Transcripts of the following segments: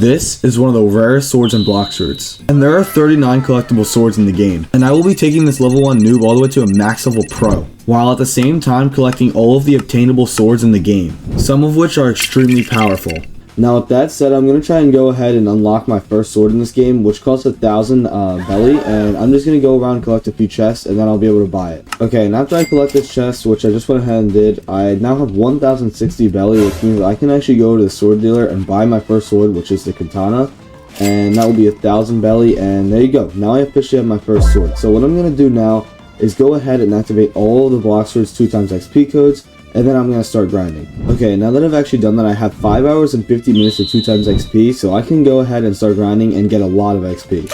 This is one of the rarest swords in Blox Fruits, and there are 39 collectible swords in the game, and I will be taking this level 1 noob all the way to a max level pro, while at the same time collecting all of the obtainable swords in the game, some of which are extremely powerful. Now with that said, I'm going to try and go ahead and unlock my first sword in this game, which costs 1,000 belly, and I'm just going to go around and collect a few chests, and then I'll be able to buy it. Okay, and after I collect this chest, which I just went ahead and did, I now have 1,060 belly, which means I can actually go to the sword dealer and buy my first sword, which is the katana, and that will be 1,000 belly, and there you go. Now I officially have my first sword. So what I'm going to do now is go ahead and activate all the Blox Fruits 2x XP codes, and then I'm going to start grinding. Okay, now that I've actually done that, I have 5 hours and 50 minutes to 2x XP, so I can go ahead and start grinding and get a lot of XP.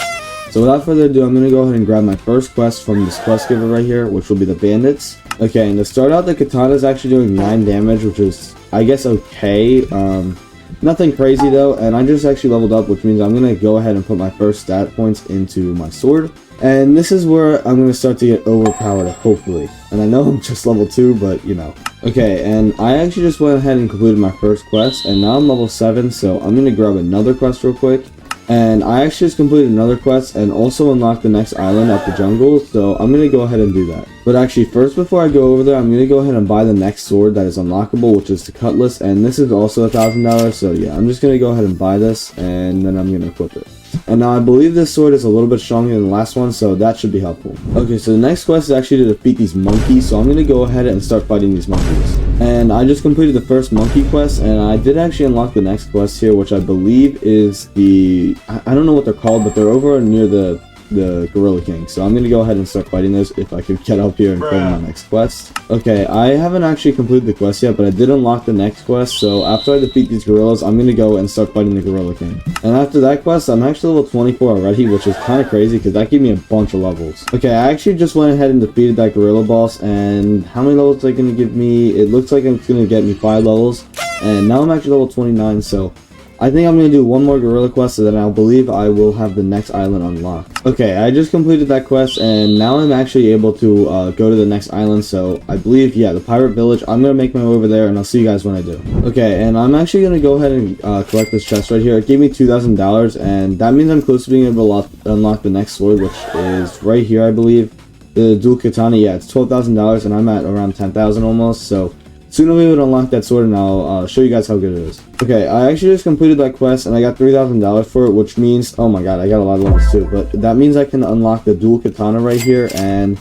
So without further ado, I'm going to go ahead and grab my first quest from this quest giver right here, which will be the bandits. Okay, and to start out, the katana is actually doing 9 damage, which is, I guess, okay. Nothing crazy though, and I just actually leveled up, which means I'm going to go ahead and put my first stat points into my sword. And this is where I'm going to start to get overpowered, hopefully. And I know I'm just level 2, but you know. Okay, and I actually just went ahead and completed my first quest, and now I'm level 7, so I'm going to grab another quest real quick. And I actually just completed another quest and also unlocked the next island up the jungle, so I'm going to go ahead and do that. But actually, first before I go over there, I'm going to go ahead and buy the next sword that is unlockable, which is the cutlass, and this is also $1,000, so yeah, I'm just going to go ahead and buy this, and then I'm going to equip it. And now I believe this sword is a little bit stronger than the last one, so that should be helpful. Okay, so the next quest is actually to defeat these monkeys, so I'm going to go ahead and start fighting these monkeys. And I just completed the first monkey quest, and I did actually unlock the next quest here, which I believe is the... I don't know what they're called, but they're over near the Gorilla King. So I'm going to go ahead and start fighting those if I can get up here and find my next quest. Okay, I haven't actually completed the quest yet, but I did unlock the next quest. So after I defeat these gorillas, I'm going to go and start fighting the Gorilla King. And after that quest, I'm actually level 24 already, which is kind of crazy because that gave me a bunch of levels. Okay, I actually just went ahead and defeated that gorilla boss, and how many levels is it going to give me? It looks like it's going to get me 5 levels, and now I'm actually level 29, so I think I'm going to do one more gorilla quest, and then I believe I will have the next island unlocked. Okay, I just completed that quest, and now I'm actually able to go to the next island, so I believe, yeah, the pirate village. I'm going to make my way over there, and I'll see you guys when I do. Okay, and I'm actually going to go ahead and collect this chest right here. It gave me $2,000, and that means I'm close to being able to unlock the next sword, which is right here, I believe. The dual katana, yeah, it's $12,000, and I'm at around 10,000 almost, so soon I'll be able to unlock that sword, and I'll show you guys how good it is. Okay, I actually just completed that quest, and I got $3,000 for it, which means, oh my god, I got a lot of levels too, but that means I can unlock the dual katana right here, and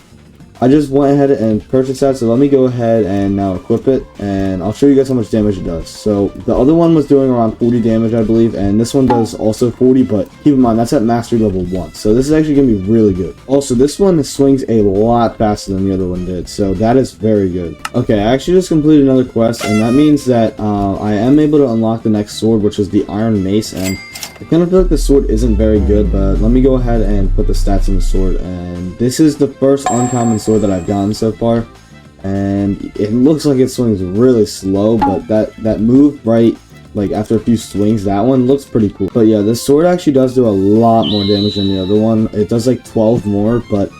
I just went ahead and purchased that, so let me go ahead and now equip it, and I'll show you guys how much damage it does. So, the other one was doing around 40 damage, I believe, and this one does also 40, but keep in mind, that's at mastery level 1, so this is actually going to be really good. Also, this one swings a lot faster than the other one did, so that is very good. Okay, I actually just completed another quest, and that means that I am able to unlock the next sword, which is the Iron Mace, and I kind of feel like the sword isn't very good, but let me go ahead and put the stats in the sword, and this is the first uncommon sword that I've gotten so far, and it looks like it swings really slow, but that move right, like after a few swings, that one looks pretty cool. But yeah, this sword actually does do a lot more damage than the other one. It does like 12 more, but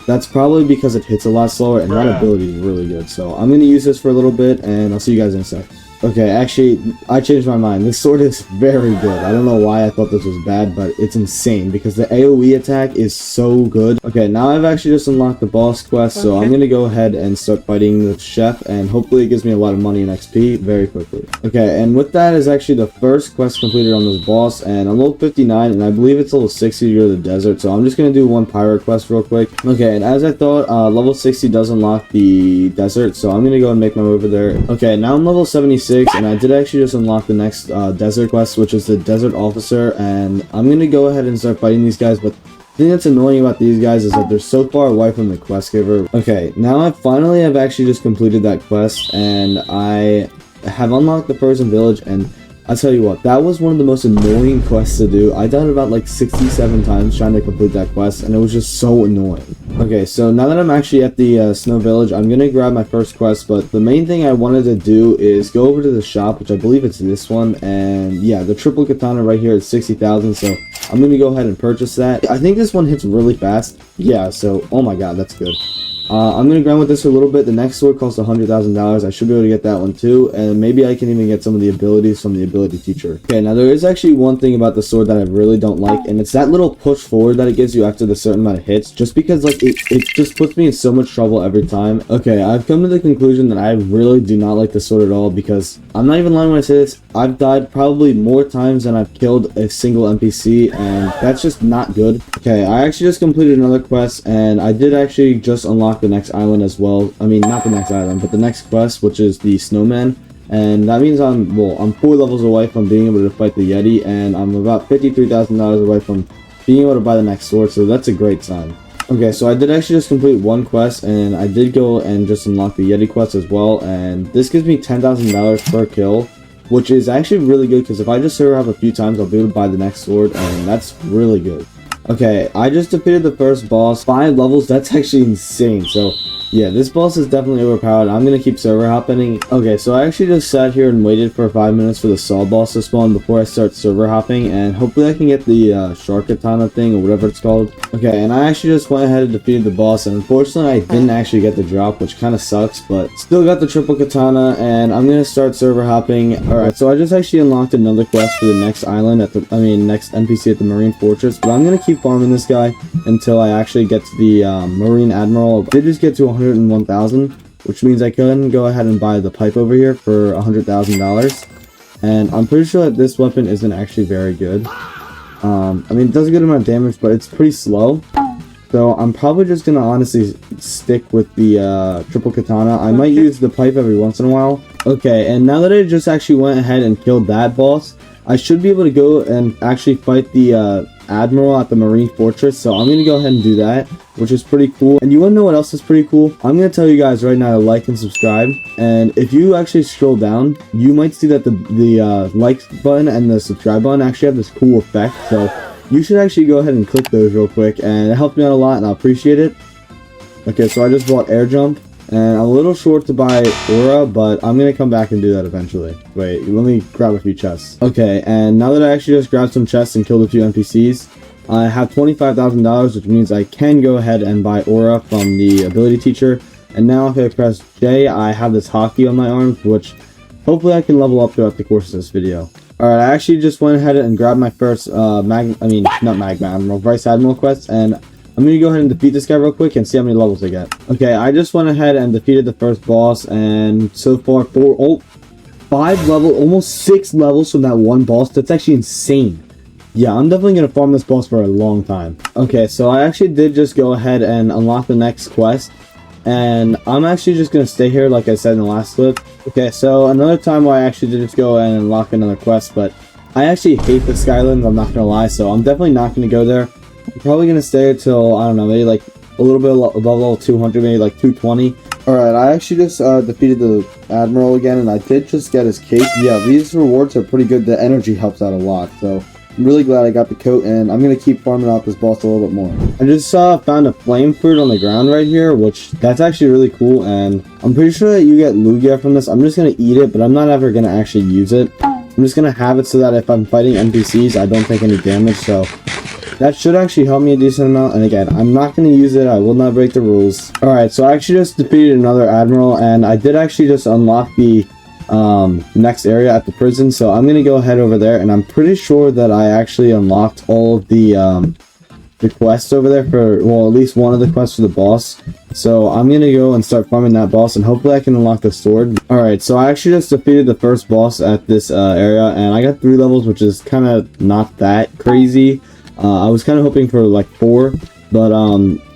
that's probably because it hits a lot slower, and that ability is really good. So I'm going to use this for a little bit, and I'll see you guys in a sec. Okay, actually, I changed my mind. This sword is very good. I don't know why I thought this was bad, but it's insane because the AoE attack is so good. Okay, now I've actually just unlocked the boss quest, so I'm going to go ahead and start fighting the chef, and hopefully it gives me a lot of money and XP very quickly. Okay, and with that is actually the first quest completed on this boss, and I'm level 59, and I believe it's level 60 to go to the desert, so I'm just going to do one pirate quest real quick. Okay, and as I thought, level 60 does unlock the desert, so I'm going to go and make my way over there. Okay, now I'm level 76. And I did actually just unlock the next desert quest, which is the desert officer, and I'm gonna go ahead and start fighting these guys. But the thing that's annoying about these guys is that they're so far away from the quest giver. Okay, now I finally have actually just completed that quest, and I have unlocked the Frozen Village, and I'll tell you what, that was one of the most annoying quests to do. I died about like 67 times trying to complete that quest, and it was just so annoying. Okay, so now that I'm actually at the Snow Village, I'm gonna grab my first quest, but the main thing I wanted to do is go over to the shop, which I believe it's this one, and yeah, the triple katana right here is 60,000, so I'm gonna go ahead and purchase that. I think this one hits really fast. Yeah, so, oh my god, that's good. I'm gonna grind with this for a little bit. The next sword costs $100,000. I should be able to get that one too, and maybe I can even get some of the abilities from the ability teacher. Okay, now there is actually one thing about the sword that I really don't like, and it's that little push forward that it gives you after the certain amount of hits, just because like it just puts me in so much trouble every time. Okay, I've come to the conclusion that I really do not like this sword at all, because I'm not even lying when I say this, I've died probably more times than I've killed a single NPC, and that's just not good. Okay, I actually just completed another quest, and I did actually just unlock the next island as well. I mean, not the next island, but the next quest, which is the snowman. And that means I'm 4 levels away from being able to fight the Yeti, and I'm about $53,000 away from being able to buy the next sword, so that's a great sign. Okay, so I did actually just complete one quest, and I did go and just unlock the Yeti quest as well, and this gives me $10,000 per kill, which is actually really good, because if I just server up a few times, I'll be able to buy the next sword, and that's really good. Okay, I just defeated the first boss, 5 levels. That's actually insane. So yeah, this boss is definitely overpowered. I'm gonna keep server hopping. Okay, so I actually just sat here and waited for 5 minutes for the saw boss to spawn before I start server hopping, and hopefully I can get the shark katana thing, or whatever it's called. Okay, and I actually just went ahead and defeated the boss, and unfortunately I didn't actually get the drop, which kind of sucks, but still got the triple katana, and I'm gonna start server hopping. Alright, so I just actually unlocked another quest for the next island at the next NPC at the Marine Fortress, but I'm gonna keep farming this guy until I actually get to the Marine Admiral. I did just get to 101,000, which means I can go ahead and buy the pipe over here for $100,000, and I'm pretty sure that this weapon isn't actually very good. I mean, it does a good amount of damage, but it's pretty slow, so I'm probably just gonna honestly stick with the triple katana. I might use the pipe every once in a while. Okay, and now that I just actually went ahead and killed that boss, I should be able to go and actually fight the Admiral at the Marine Fortress, so I'm gonna go ahead and do that, which is pretty cool. And you wanna know what else is pretty cool? I'm gonna tell you guys right now to like and subscribe, and if you actually scroll down, you might see that the like button and the subscribe button actually have this cool effect, so you should actually go ahead and click those real quick, and it helped me out a lot, and I appreciate it. Okay, so I just bought air jump, and I'm a little short to buy aura, but I'm gonna come back and do that eventually. Wait, let me grab a few chests. Okay, and now that I actually just grabbed some chests and killed a few NPCs, I have $25,000, which means I can go ahead and buy aura from the ability teacher. And now if I press J, I have this hockey on my arms, which hopefully I can level up throughout the course of this video. Alright, I actually just went ahead and grabbed my first Vice Admiral quest, and I'm gonna go ahead and defeat this guy real quick and see how many levels I get. Okay, I just went ahead and defeated the first boss, and so far 5 levels, almost 6 levels from that one boss. That's actually insane. Yeah, I'm definitely gonna farm this boss for a long time. Okay, so I actually did just go ahead and unlock the next quest, and I'm actually just gonna stay here like I said in the last clip. Okay, so another time where I actually did just go and unlock another quest, but I actually hate the Skylands, I'm not gonna lie, so I'm definitely not gonna go there. I'm probably gonna stay until, I don't know, maybe like a little bit above level 200, maybe like 220. Alright, I actually just defeated the Admiral again, and I did just get his cape. Yeah, these rewards are pretty good. The energy helps out a lot, so I'm really glad I got the coat, and I'm gonna keep farming out this boss a little bit more. I just found a flame fruit on the ground right here, which that's actually really cool, and I'm pretty sure that you get Lugia from this. I'm just gonna eat it, but I'm not ever gonna actually use it. I'm just gonna have it so that if I'm fighting NPCs, I don't take any damage, so that should actually help me a decent amount. And again, I'm not going to use it. I will not break the rules. Alright, so I actually just defeated another Admiral, and I did actually just unlock the next area at the prison. So I'm going to go ahead over there, and I'm pretty sure that I actually unlocked all of the quests over there for, well, at least one of the quests for the boss. So I'm going to go and start farming that boss, and hopefully I can unlock the sword. Alright, so I actually just defeated the first boss at this area, and I got 3 levels, which is kind of not that crazy. I was kind of hoping for like 4, but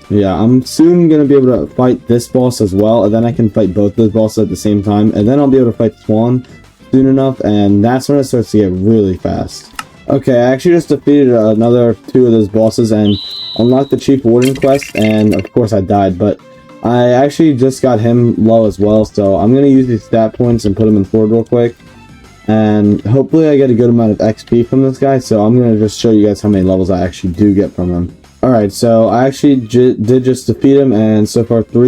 yeah, I'm soon going to be able to fight this boss as well, and then I can fight both those bosses at the same time, and then I'll be able to fight Swan soon enough, and that's when it starts to get really fast. Okay, I actually just defeated another 2 of those bosses and unlocked the Chief Warden quest, and of course I died, but I actually just got him low as well, so I'm going to use these stat points and put him in forward real quick. And hopefully I get a good amount of XP from this guy, so I'm going to just show you guys how many levels I actually do get from him. Alright, so I actually did just defeat him, and so far 4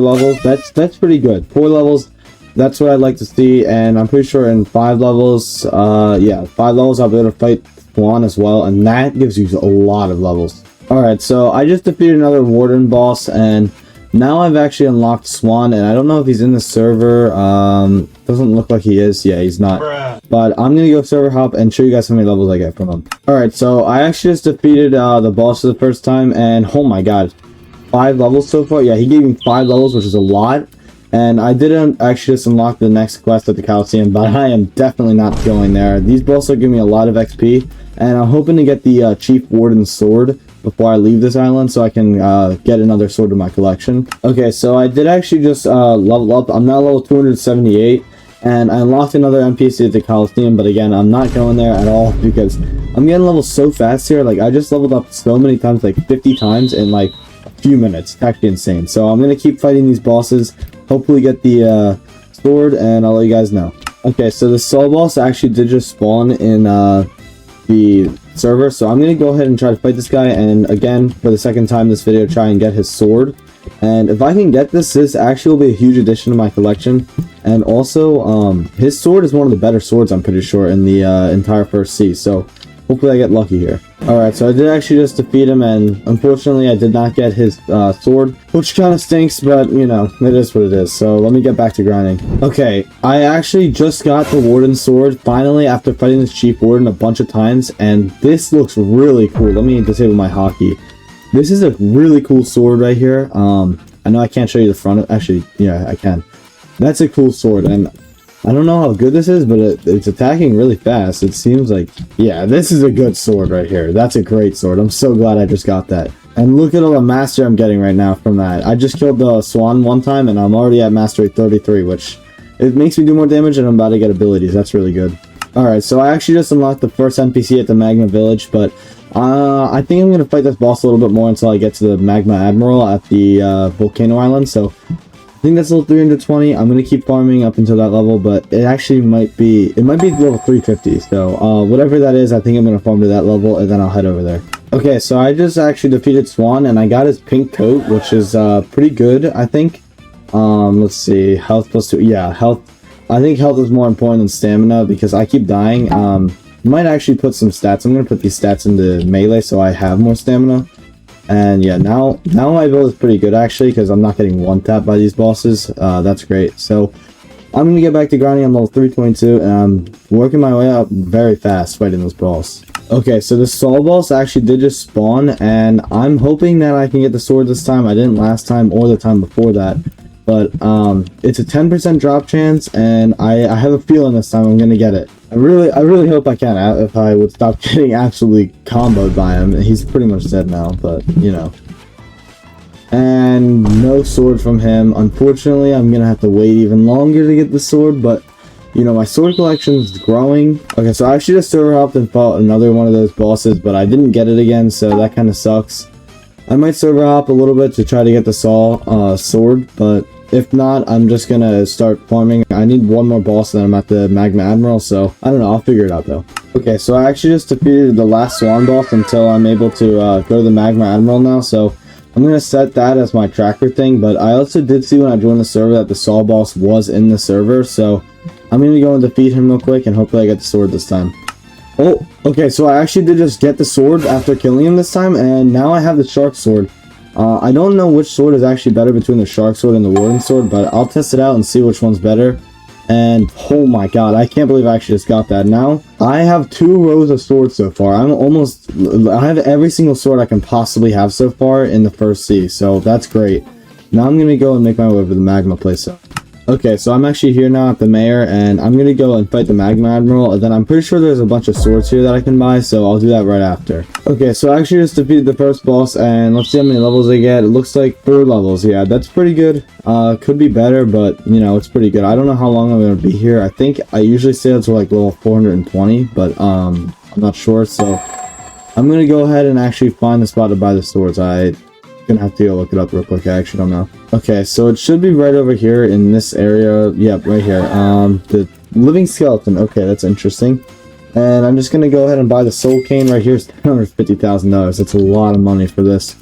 levels. That's pretty good. 4 levels, that's what I'd like to see, and I'm pretty sure in 5 levels, yeah, 5 levels I'll be able to fight Swan as well, and that gives you a lot of levels. Alright, so I just defeated another Warden boss, and now I've actually unlocked Swan, and I don't know if he's in the server. Doesn't look like he is. Yeah, he's not. But I'm gonna go server hop and show you guys how many levels I get from him. Alright, so I actually just defeated the boss for the first time, and oh my god, 5 levels so far. Yeah, he gave me 5 levels, which is a lot. And I didn't actually just unlock the next quest at the Coliseum, but I am definitely not going there. These bosses are giving me a lot of XP, and I'm hoping to get the Chief Warden sword before I leave this island so I can get another sword in my collection. Okay, so I did actually just level up. I'm now level 278, and I unlocked another NPC at the Coliseum, but again, I'm not going there at all because I'm getting levels so fast here. Like, I just leveled up so many times, like 50 times in like a few minutes. It's actually insane. So I'm going to keep fighting these bosses, hopefully get the sword, and I'll let you guys know. Okay, so the soul boss actually did just spawn in the server, so I'm going to go ahead and try to fight this guy, and again, for the second time this video, try and get his sword. And if I can get this actually will be a huge addition to my collection. And also, his sword is one of the better swords, I'm pretty sure, in the entire first sea, so hopefully I get lucky here. Alright, so I did actually just defeat him, and unfortunately I did not get his sword, which kind of stinks, but you know, it is what it is. So let me get back to grinding. Okay, I actually just got the Warden sword, finally, after fighting this Chief Warden a bunch of times, and this looks really cool. Let me disable my hotkey. This is a really cool sword right here. I know I can't show you the front of, actually, yeah, I can. That's a cool sword, and I don't know how good this is, but it's attacking really fast. It seems like, yeah, this is a good sword right here. That's a great sword. I'm so glad I just got that. And look at all the mastery I'm getting right now from that. I just killed the Swan one time, and I'm already at mastery 33, which it makes me do more damage, and I'm about to get abilities. That's really good. Alright, so I actually just unlocked the first NPC at the Magma Village, but I think I'm going to fight this boss a little bit more until I get to the Magma Admiral at the Volcano Island, so I think that's level 320. I'm going to keep farming up until that level, but it actually might be level 350, so whatever that is, I think I'm going to farm to that level, and then I'll head over there. Okay, so I just actually defeated Swan, and I got his pink coat, which is pretty good, I think. Let's see, health plus 2, yeah, health. I think health is more important than stamina because I keep dying. Might actually put some stats. I'm going to put these stats into melee so I have more stamina. And yeah, now my build is pretty good actually because I'm not getting one-tapped by these bosses. That's great. So I'm going to get back to grinding. I'm level 322 and I'm working my way up very fast fighting this boss. Okay, so the soul boss actually did just spawn, and I'm hoping that I can get the sword this time. I didn't last time or the time before that. But it's a 10% drop chance, and I have a feeling this time I'm gonna get it. I really hope I can. If I would stop getting absolutely comboed by him, he's pretty much dead now. But you know, and no sword from him. Unfortunately, I'm gonna have to wait even longer to get the sword. But you know, my sword collection is growing. Okay, so I actually just server hopped and fought another one of those bosses, but I didn't get it again, so that kind of sucks. I might server hop a little bit to try to get the sword, but if not, I'm just gonna start farming. I need one more boss, and then I'm at the Magma Admiral, so I don't know, I'll figure it out though. Okay, so I actually just defeated the last Swan boss until I'm able to go to the Magma Admiral now, so I'm gonna set that as my tracker thing, but I also did see when I joined the server that the Saw boss was in the server, so I'm gonna go and defeat him real quick, and hopefully I get the sword this time. Oh, okay, so I actually did just get the sword after killing him this time, and now I have the shark sword. I don't know which sword is actually better between the shark sword and the warden sword, but I'll test it out and see which one's better. And oh my god, I can't believe I actually just got that. Now, I have 2 rows of swords so far. I have every single sword I can possibly have so far in the first sea, so that's great. Now I'm gonna go and make my way over to the Magma place. Okay, so I'm actually here now at the mayor, and I'm gonna go and fight the Magma Admiral, and then I'm pretty sure there's a bunch of swords here that I can buy, so I'll do that right after. Okay, so I actually just defeated the first boss, and let's see how many levels I get. It looks like 4 levels. Yeah, that's pretty good. Could be better, but, you know, it's pretty good. I don't know how long I'm gonna be here. I think I usually stay until, like, level 420, but, I'm not sure, so I'm gonna go ahead and actually find the spot to buy the swords. I'm gonna have to go look it up real quick. I actually don't know. Okay, so it should be right over here in this area. Yep, right here. The living skeleton. Okay, that's interesting. And I'm just gonna go ahead and buy the soul cane right here. It's $750,000. That's a lot of money for this.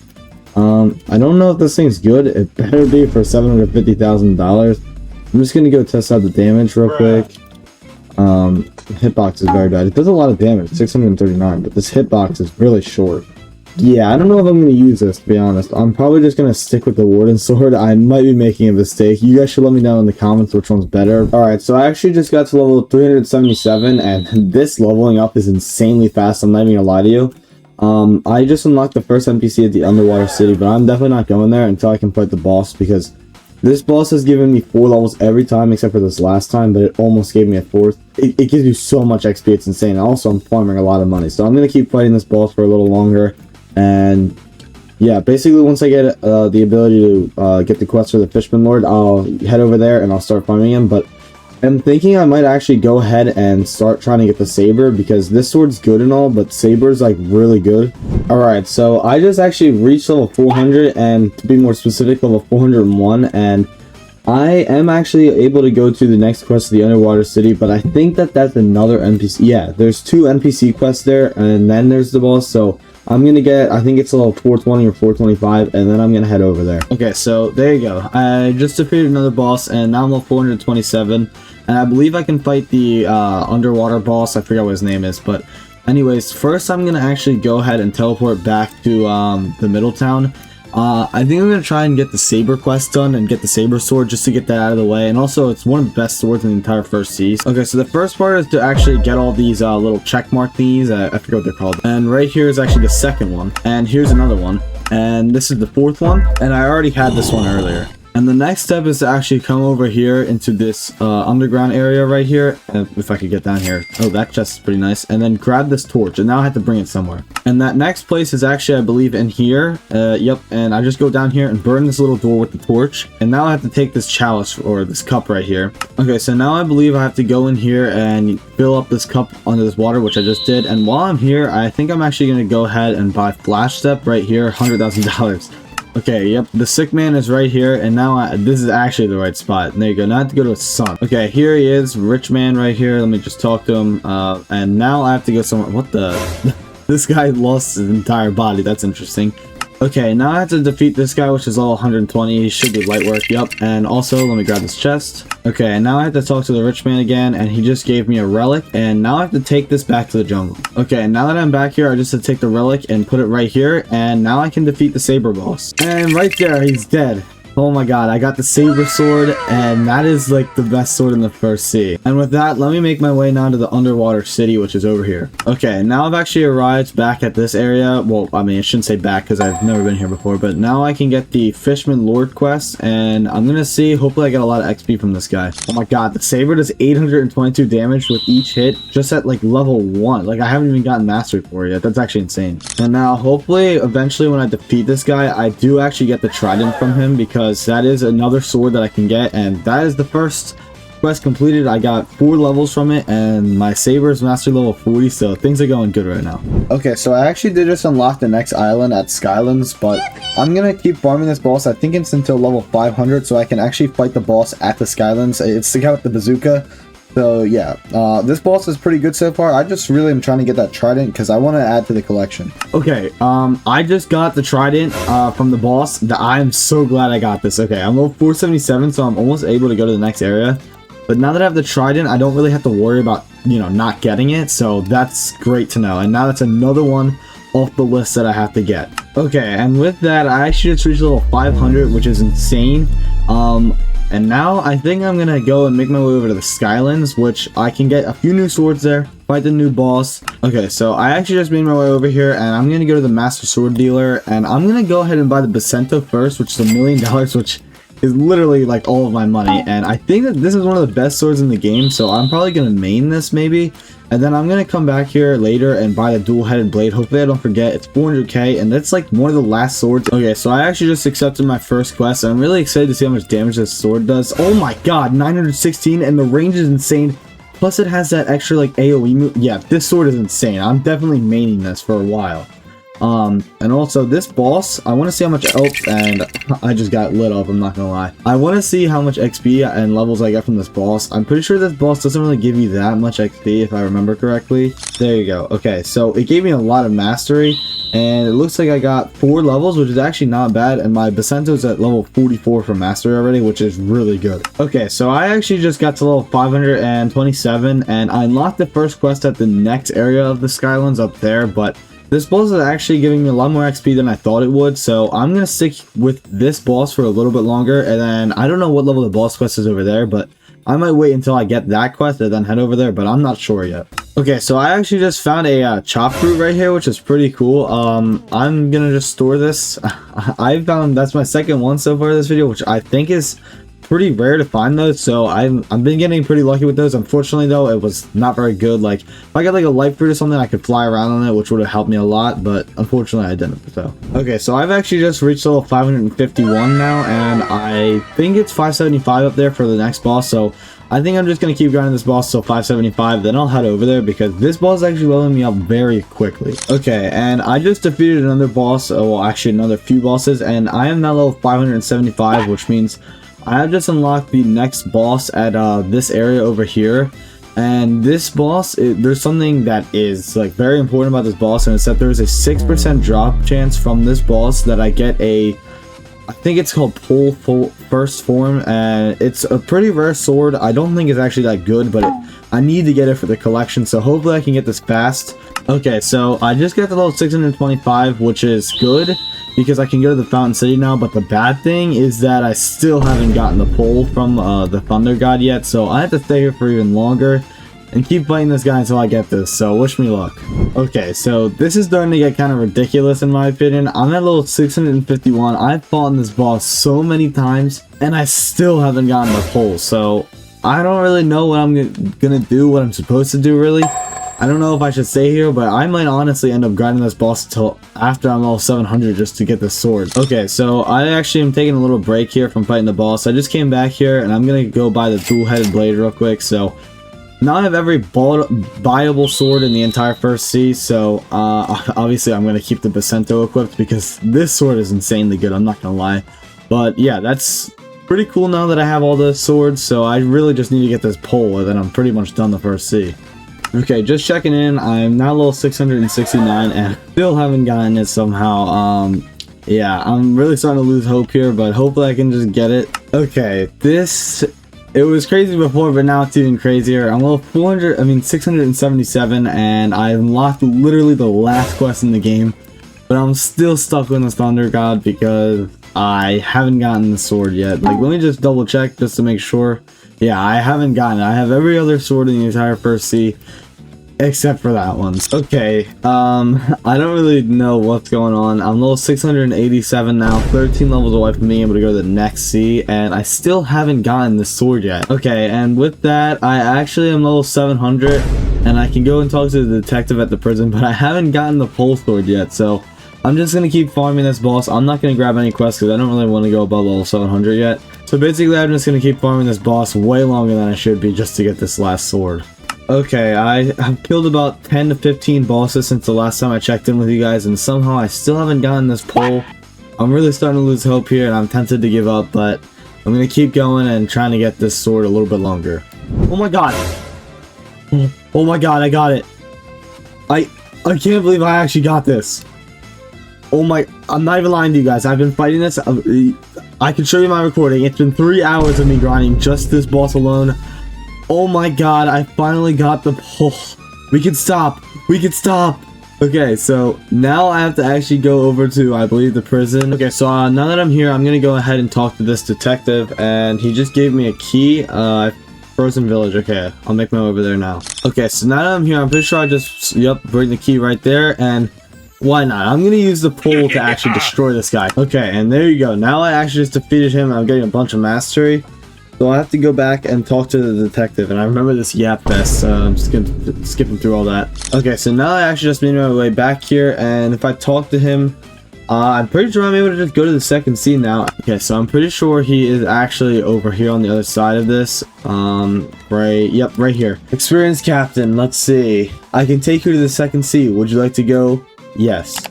I don't know if this thing's good. It better be for $750,000. I'm just gonna go test out the damage real quick. Hitbox is very bad. It does a lot of damage, 639, but this hitbox is really short. Yeah, I don't know if I'm going to use this, to be honest. I'm probably just going to stick with the warden sword. I might be making a mistake. You guys should let me know in the comments which one's better. Alright, so I actually just got to level 377, and this leveling up is insanely fast. I'm not even going to lie to you. I just unlocked the first NPC at the underwater city, but I'm definitely not going there until I can fight the boss, because this boss has given me 4 levels every time except for this last time, but it almost gave me a 4th. It gives you so much XP, it's insane. Also, I'm farming a lot of money, so I'm going to keep fighting this boss for a little longer. And yeah, basically once I get the ability to get the quest for the Fishman Lord, I'll head over there and I'll start farming him. But I'm thinking I might actually go ahead and start trying to get the saber, because this sword's good and all, but saber's like really good. Alright, so I just actually reached level 400, and to be more specific, level 401, and I am actually able to go to the next quest, the underwater city, but I think that that's another NPC. Yeah, there's 2 NPC quests there, and then there's the boss, so I'm gonna get, I think it's level 420 or 425, and then I'm gonna head over there. Okay, so there you go. I just defeated another boss, and now I'm level 427, and I believe I can fight the underwater boss. I forgot what his name is, but anyways, first I'm gonna actually go ahead and teleport back to the middle town. I think I'm going to try and get the saber quest done and get the saber sword just to get that out of the way. And also, it's one of the best swords in the entire first season. Okay, so the first part is to actually get all these little check mark thingies. I forget what they're called. And right here is actually the second one. And here's another one. And this is the 4th one. And I already had this one earlier. And the next step is to actually come over here into this underground area right here. If I could get down here. Oh, that chest is pretty nice. And then grab this torch. And now I have to bring it somewhere. And that next place is actually, I believe, in here. Yep. And I just go down here and burn this little door with the torch. And now I have to take this chalice or this cup right here. Okay, so now I believe I have to go in here and fill up this cup under this water, which I just did. And while I'm here, I think I'm actually going to go ahead and buy Flash Step right here. $100,000. Okay, yep, the sick man is right here, and now this is actually the right spot. There you go, now I have to go to his son. Okay, here he is, rich man right here. Let me just talk to him, and now I have to go somewhere. What the? This guy lost his entire body, that's interesting. Okay, now I have to defeat this guy, which is all 120. He should be light work, yep. And also, let me grab this chest. Okay, and now I have to talk to the rich man again, and he just gave me a relic, and now I have to take this back to the jungle. Okay, now that I'm back here, I just have to take the relic and put it right here, and now I can defeat the saber boss. And right there, he's dead. Oh my god, I got the saber sword, and that is like the best sword in the first sea. And with that, let me make my way now to the underwater city, which is over here. Okay, now I've actually arrived back at this area. Well, I mean, I shouldn't say back because I've never been here before, but now I can get the Fishman Lord quest, and I'm gonna see, hopefully I get a lot of XP from this guy. Oh my god, the saber does 822 damage with each hit, just at like level 1. Like, I haven't even gotten mastery for it yet. That's actually insane. And now, hopefully, eventually when I defeat this guy, I do actually get the trident from him, because that is another sword that I can get, and that is the first quest completed. I got 4 levels from it, and my saber is master level 40, so things are going good right now. Okay, so I actually did just unlock the next island at Skylands, but I'm gonna keep farming this boss. I think it's until level 500, so I can actually fight the boss at the Skylands. It's the guy with the bazooka. So yeah, this boss is pretty good so far. I just really am trying to get that trident because I want to add to the collection. Okay, I just got the trident from the boss. I am so glad I got this. Okay, I'm level 477, so I'm almost able to go to the next area. But now that I have the trident, I don't really have to worry about, you know, not getting it. So that's great to know. And now that's another one off the list that I have to get. Okay, and with that, I actually just reached level 500, which is insane. And now I think I'm gonna go and make my way over to the Skylands, which I can get a few new swords there, fight the new boss. Okay, so I actually just made my way over here, and I'm gonna go to the master sword dealer, and I'm gonna go ahead and buy the bisento first, which is $1 million, which is literally like all of my money. And I think that this is one of the best swords in the game, so I'm probably gonna main this maybe. And then I'm gonna come back here later and buy the dual-headed blade. Hopefully I don't forget. It's 400k, and that's like one of the last swords. Okay, so I actually just accepted my first quest, and I'm really excited to see how much damage this sword does. Oh my god, 916, and the range is insane. Plus it has that extra like AoE move. Yeah, this sword is insane. I'm definitely maining this for a while. And also this boss, I want to see how much and I just got lit up, I'm not gonna lie. I want to see how much XP and levels I get from this boss. I'm pretty sure this boss doesn't really give you that much XP if I remember correctly. There you go. Okay, so it gave me a lot of mastery, and it looks like I got 4 levels, which is actually not bad, and my bisento's at level 44 for mastery already, which is really good. Okay, so I actually just got to level 527, and I unlocked the first quest at the next area of the Skylands up there, but This boss is actually giving me a lot more XP than I thought it would, so I'm gonna stick with this boss for a little bit longer, and then I don't know what level the boss quest is over there, but I might wait until I get that quest and then head over there, but I'm not sure yet. Okay, so I actually just found a chop fruit right here, which is pretty cool. I'm gonna just store this. I found that's my second one so far in this video, which I think is pretty rare to find those, so I've been getting pretty lucky with those. Unfortunately though, it was not very good. Like if I got like a light fruit or something, I could fly around on it, which would have helped me a lot, but unfortunately I didn't. So okay, so I've actually just reached level 551 now, and I think it's 575 up there for the next boss, so I think I'm just gonna keep grinding this boss till 575, then I'll head over there because this boss is actually leveling me up very quickly. Okay, and I just defeated another boss, well actually another few bosses, and I am now level 575, which means I have just unlocked the next boss at this area over here. And this boss, there's something that is like very important about this boss, and it's that there's a 6% drop chance from this boss that I get a, I think it's called first form, and it's a pretty rare sword. I don't think it's actually that good, but I need to get it for the collection, so hopefully I can get this fast. Okay, so I just got to level 625, which is good because I can go to the Fountain City now, but the bad thing is that I still haven't gotten the pole from the Thunder God yet, so I have to stay here for even longer and keep fighting this guy until I get this, so wish me luck. Okay, so this is starting to get kind of ridiculous in my opinion. I'm at level 651. I've fought this boss so many times, and I still haven't gotten the pole, so I don't really know what I'm gonna do, what I'm supposed to do really. I don't know if I should stay here, but I might honestly end up grinding this boss until after I'm level 700 just to get this sword. Okay, so I actually am taking a little break here from fighting the boss. I just came back here, and I'm gonna go buy the dual-headed blade real quick. So now I have every buyable sword in the entire first sea, so obviously I'm gonna keep the bisento equipped because this sword is insanely good, I'm not gonna lie. But yeah, that's pretty cool now that I have all the swords, so I really just need to get this pole, and then I'm pretty much done the first sea. Okay, just checking in. I'm now level 669 and still haven't gotten it somehow. Yeah, I'm really starting to lose hope here, but hopefully I can just get it. Okay, it was crazy before, but now it's even crazier. I'm level 677, and I unlocked literally the last quest in the game, but I'm still stuck with the Thunder God because I haven't gotten the sword yet. Like, let me just double check just to make sure. Yeah, I haven't gotten it. I have every other sword in the entire first sea except for that one. Okay, I don't really know what's going on. I'm level 687 now, 13 levels away from being able to go to the next sea, and I still haven't gotten the sword yet. Okay, and with that, I actually am level 700, and I can go and talk to the detective at the prison, but I haven't gotten the pole sword yet, so I'm just gonna keep farming this boss. I'm not gonna grab any quests because I don't really want to go above level 700 yet. So basically, I'm just gonna keep farming this boss way longer than I should be just to get this last sword. Okay, I have killed about 10 to 15 bosses since the last time I checked in with you guys, and somehow I still haven't gotten this pole. I'm really starting to lose hope here, and I'm tempted to give up, but I'm gonna keep going and trying to get this sword a little bit longer. Oh my god! Oh my god, I got it! I can't believe I actually got this! Oh my, I'm not even lying to you guys. I've been fighting this. I can show you my recording. It's been 3 hours of me grinding just this boss alone. Oh my god, I finally got the pole. We can stop. We can stop. Okay, so now I have to actually go over to, I believe, the prison. Okay, so now that I'm here, I'm going to go ahead and talk to this detective, and he just gave me a key. Frozen Village. Okay, I'll make my way over there now. Okay, so now that I'm here, I'm pretty sure I just, bring the key right there, and why not? I'm gonna use the pole to actually destroy this guy. Okay, and there you go. Now I actually just defeated him, and I'm getting a bunch of mastery. So I have to go back and talk to the detective, and I remember this yap fest, I'm just skipping through all that. Okay, so now I actually just made my way back here, and if I talk to him, I'm pretty sure I'm able to just go to the second scene now. Okay, so I'm pretty sure he is actually over here on the other side of this. Right here. Experienced captain, let's see. I can take you to the second sea. Would you like to go? Yes.